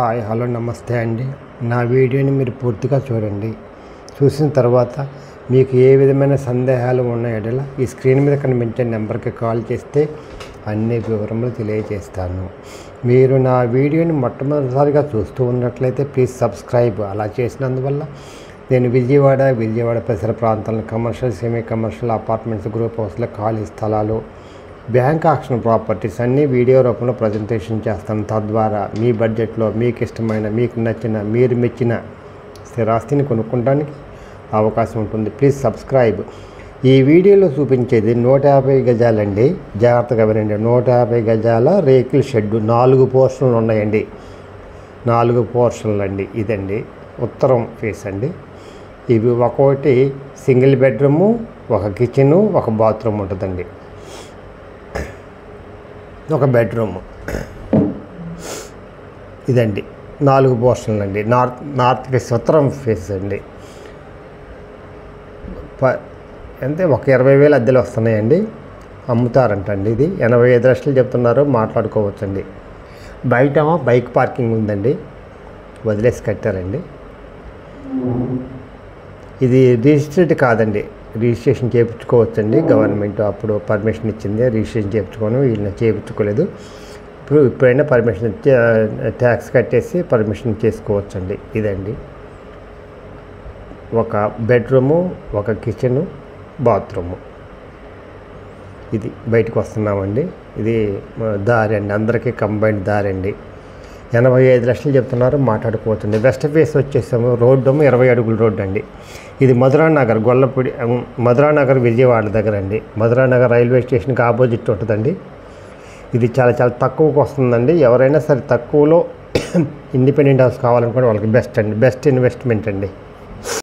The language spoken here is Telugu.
హాయ్ హలో నమస్తే అండి. నా వీడియోని మీరు పూర్తిగా చూడండి. చూసిన తర్వాత మీకు ఏ విధమైన సందేహాలు ఉన్న ఎడల ఈ స్క్రీన్ మీద కనిపించే నెంబర్కి కాల్ చేస్తే అన్ని వివరములు తెలియజేస్తాను. మీరు నా వీడియోని మొట్టమొదటిసారిగా చూస్తూ ఉన్నట్లయితే ప్లీజ్ సబ్స్క్రైబ్. అలా చేసినందువల్ల నేను విజయవాడ పరిసర ప్రాంతాలను commercial, semi commercial, apartments, group హౌస్ల, ఖాళీ స్థలాలు, బ్యాంక్ ఆక్షన్ ప్రాపర్టీస్ అన్నీ వీడియో రూపంలో ప్రజెంటేషన్ చేస్తాను. తద్వారా మీ బడ్జెట్లో మీకు ఇష్టమైన, మీకు నచ్చిన, మీరు మెచ్చిన స్థిరాస్తిని కొనుక్కోవడానికి అవకాశం ఉంటుంది. Please subscribe. ఈ వీడియోలో చూపించేది 150 గజాలండి. జాగ్రత్తగా వినండి. 150 గజాల రేకుల షెడ్డు, 4 పోర్షన్లు ఉన్నాయండి. 4 పోర్షన్లు అండి. ఇదండి ఉత్తరం ఫేస్ అండి. ఇవి ఒక్కొక్కటి సింగిల్ బెడ్రూము, ఒక కిచెను, ఒక బాత్రూమ్ ఉంటుందండి. ఒక బెడ్రూమ్ ఇదండి. 4 పోర్షన్లు అండి. నార్త్ ఫేస్, ఉత్తరం ఫేస్ అండి. అంటే ఒక 20,000 అద్దెలు వస్తున్నాయండి. అమ్ముతారంటండి. ఇది 85 లక్షలు చెప్తున్నారు. మాట్లాడుకోవచ్చండి. బయటేమో బైక్ పార్కింగ్ ఉందండి. వదిలేసి కట్టారండి. ఇది రిజిస్ట్రేట్ కాదండి. రిజిస్ట్రేషన్ చేయించుకోవచ్చండి. గవర్నమెంట్ అప్పుడు పర్మిషన్ ఇచ్చింది. రిజిస్ట్రేషన్ చేయించుకోను, వీళ్ళని చేయించుకోలేదు. ఇప్పుడైనా పర్మిషన్ ట్యాక్స్ కట్టేసి పర్మిషన్ చేసుకోవచ్చండి. ఇదండి ఒక బెడ్రూము, ఒక కిచెను, బాత్రూము. ఇది బయటకు వస్తున్నామండి. ఇది దారి అండి, అందరికీ కంబైన్డ్ దారి అండి. 85 లక్షలు చెప్తున్నారు. మాట్లాడుకోవచ్చండి. వెస్ట్ ఫేస్ వచ్చేసాము. రోడ్డు 20 అడుగుల రోడ్డు అండి. ఇది మధురానగర్, గొల్లపూడి, మధురానగర్ విజయవాడ దగ్గర అండి. మధురానగర్ రైల్వే స్టేషన్కి ఆపోజిట్ ఉంటుందండి. ఇది చాలా చాలా తక్కువకు వస్తుందండి. ఎవరైనా సరే తక్కువలో ఇండిపెండెంట్ హౌస్ కావాలనుకుంటే వాళ్ళకి బెస్ట్ అండి. బెస్ట్ ఇన్వెస్ట్మెంట్ అండి.